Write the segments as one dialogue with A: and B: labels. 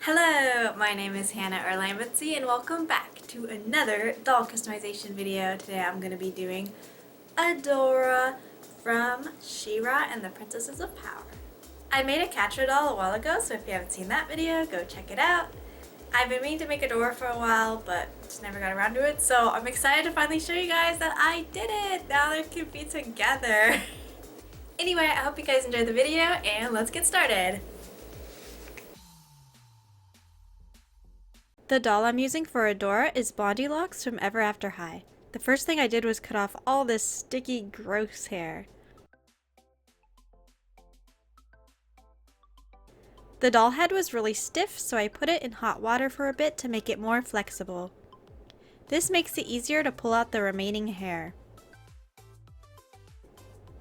A: Hello, my name is Hannah Erlamitzy and welcome back to another doll customization video. Today I'm going to be doing Adora from She-Ra and the Princesses of Power. I made a Catra doll a while ago, so if you haven't seen that video, go check it out. I've been meaning to make Adora for a while, but just never got around to it, so I'm excited to finally show you guys that I did it! Now they can be together! Anyway, I hope you guys enjoyed the video, and let's get started! The doll I'm using for Adora is Locks from Ever After High. The first thing I did was cut off all this sticky, gross hair. The doll head was really stiff, so I put it in hot water for a bit to make it more flexible. This makes it easier to pull out the remaining hair.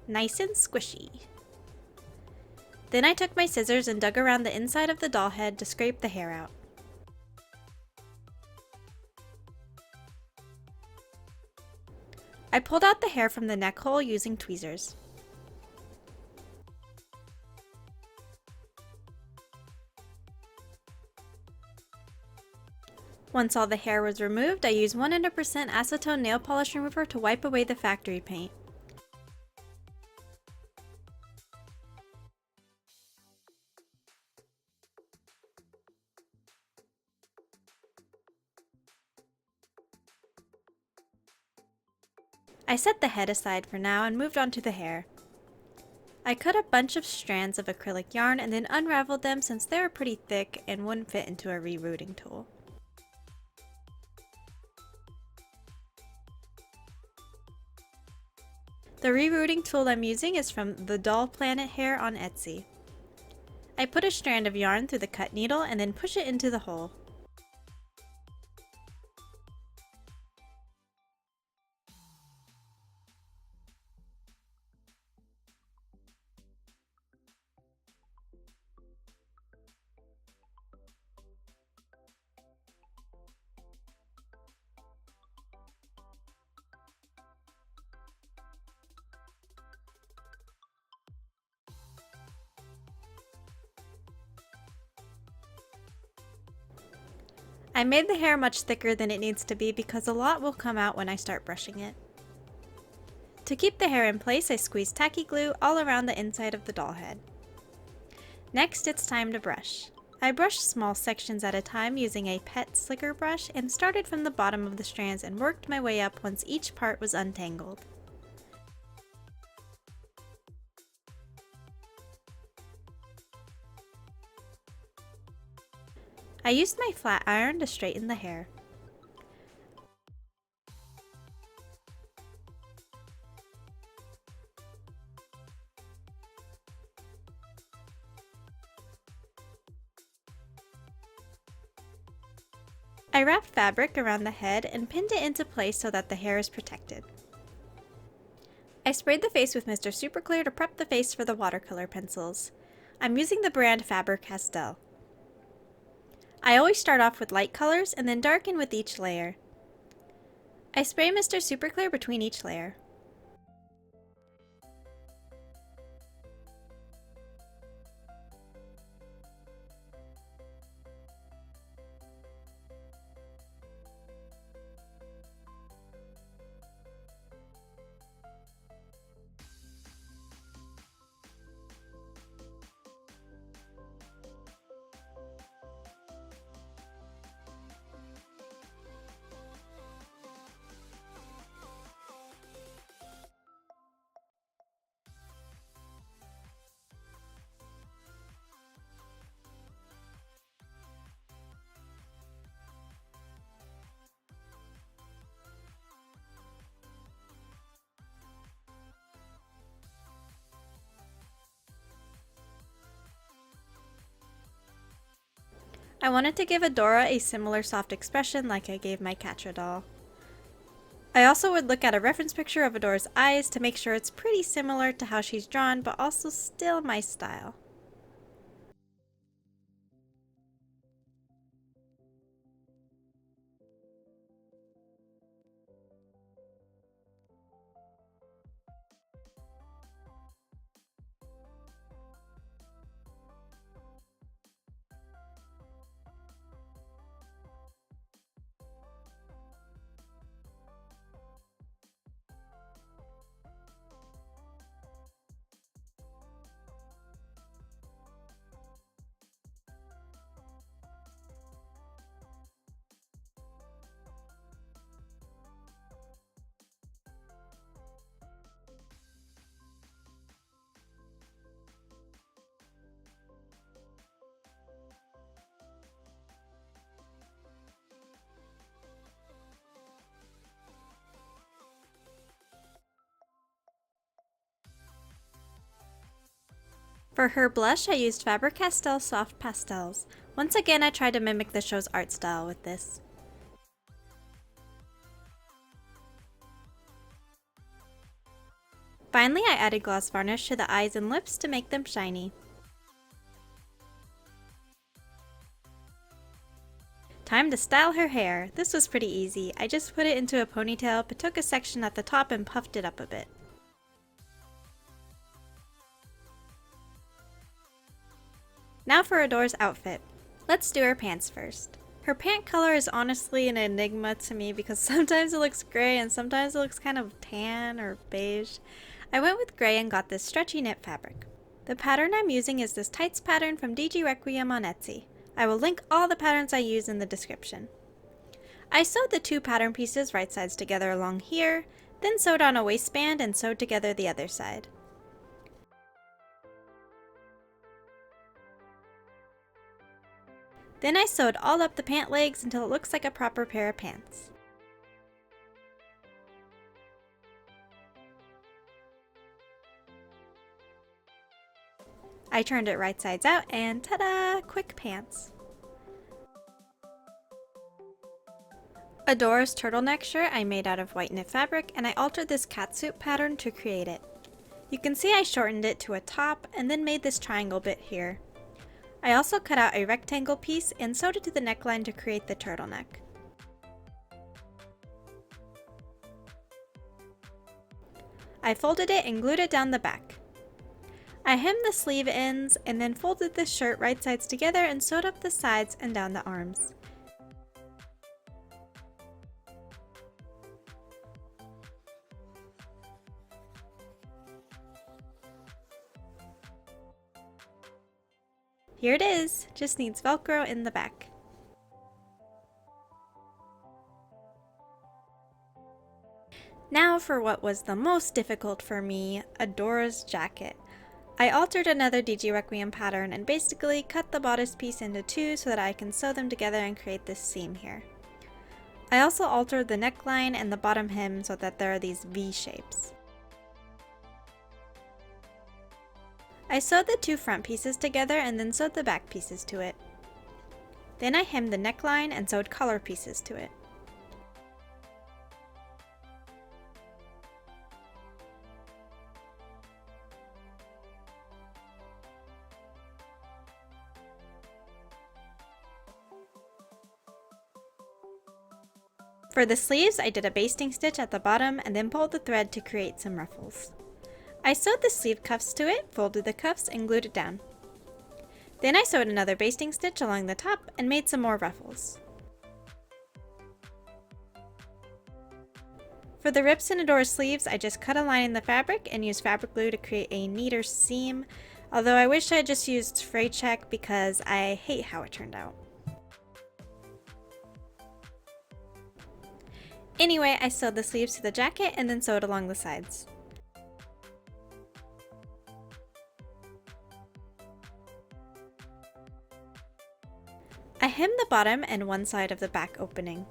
A: Nice and squishy. Then I took my scissors and dug around the inside of the doll head to scrape the hair out. I pulled out the hair from the neck hole using tweezers. Once all the hair was removed, I used 100% acetone nail polish remover to wipe away the factory paint. I set the head aside for now and moved on to the hair. I cut a bunch of strands of acrylic yarn and then unraveled them since they were pretty thick and wouldn't fit into a rerooting tool. The rerooting tool I'm using is from the Doll Planet Hair on Etsy. I put a strand of yarn through the cut needle and then push it into the hole. I made the hair much thicker than it needs to be because a lot will come out when I start brushing it. To keep the hair in place, I squeezed tacky glue all around the inside of the doll head. Next, it's time to brush. I brushed small sections at a time using a pet slicker brush and started from the bottom of the strands and worked my way up once each part was untangled. I used my flat iron to straighten the hair. I wrapped fabric around the head and pinned it into place so that the hair is protected. I sprayed the face with Mr. Super Clear to prep the face for the watercolor pencils. I'm using the brand Faber-Castell. I always start off with light colors and then darken with each layer. I spray Mr. Super Clear between each layer. I wanted to give Adora a similar soft expression like I gave my Catra doll. I also would look at a reference picture of Adora's eyes to make sure it's pretty similar to how she's drawn, but also still my style. For her blush, I used Faber-Castell Soft Pastels. Once again, I tried to mimic the show's art style with this. Finally, I added gloss varnish to the eyes and lips to make them shiny. Time to style her hair. This was pretty easy. I just put it into a ponytail, but took a section at the top and puffed it up a bit. Now for Adora's outfit. Let's do her pants first. Her pant color is honestly an enigma to me because sometimes it looks gray and sometimes it looks kind of tan or beige. I went with gray and got this stretchy knit fabric. The pattern I'm using is this tights pattern from DG Requiem on Etsy. I will link all the patterns I use in the description. I sewed the two pattern pieces right sides together along here, then sewed on a waistband and sewed together the other side. Then I sewed all up the pant legs until it looks like a proper pair of pants. I turned it right sides out and ta-da! Quick pants. Adora's turtleneck shirt I made out of white knit fabric, and I altered this catsuit pattern to create it. You can see I shortened it to a top and then made this triangle bit here. I also cut out a rectangle piece and sewed it to the neckline to create the turtleneck. I folded it and glued it down the back. I hemmed the sleeve ends and then folded the shirt right sides together and sewed up the sides and down the arms. Here it is, just needs Velcro in the back. Now for what was the most difficult for me, Adora's jacket. I altered another DG Requiem pattern and basically cut the bodice piece into two so that I can sew them together and create this seam here. I also altered the neckline and the bottom hem so that there are these V shapes. I sewed the two front pieces together and then sewed the back pieces to it. Then I hemmed the neckline and sewed collar pieces to it. For the sleeves, I did a basting stitch at the bottom and then pulled the thread to create some ruffles. I sewed the sleeve cuffs to it, folded the cuffs, and glued it down. Then I sewed another basting stitch along the top and made some more ruffles. For the rips in Adora's sleeves, I just cut a line in the fabric and used fabric glue to create a neater seam, although I wish I had just used fray check because I hate how it turned out. Anyway, I sewed the sleeves to the jacket and then sewed along the sides. I hemmed the bottom and one side of the back opening.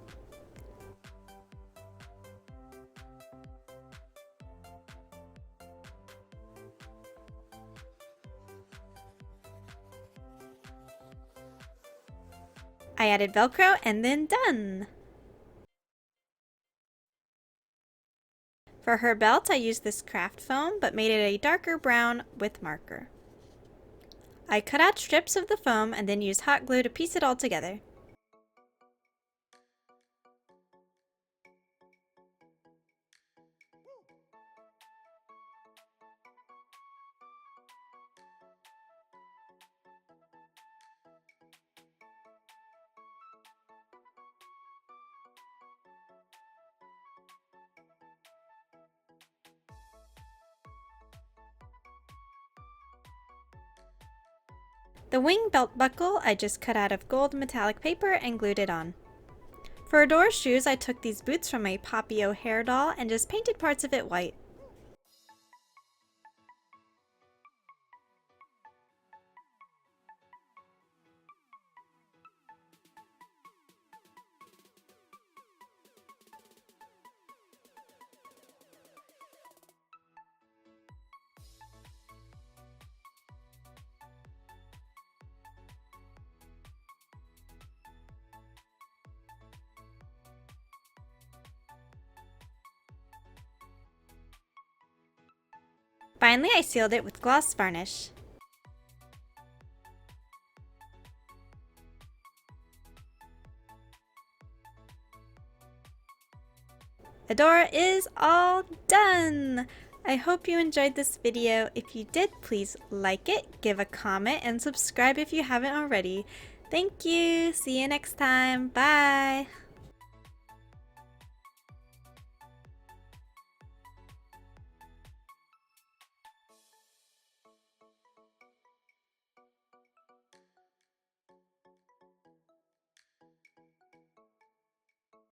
A: I added Velcro and then done! For her belt, I used this craft foam, but made it a darker brown with marker. I cut out strips of the foam and then used hot glue to piece it all together. The wing belt buckle I just cut out of gold metallic paper and glued it on. For Adora's shoes, I took these boots from a Poppy O'Hare doll and just painted parts of it white. Finally, I sealed it with gloss varnish. Adora is all done! I hope you enjoyed this video. If you did, please like it, give a comment, and subscribe if you haven't already. Thank you! See you next time. Bye!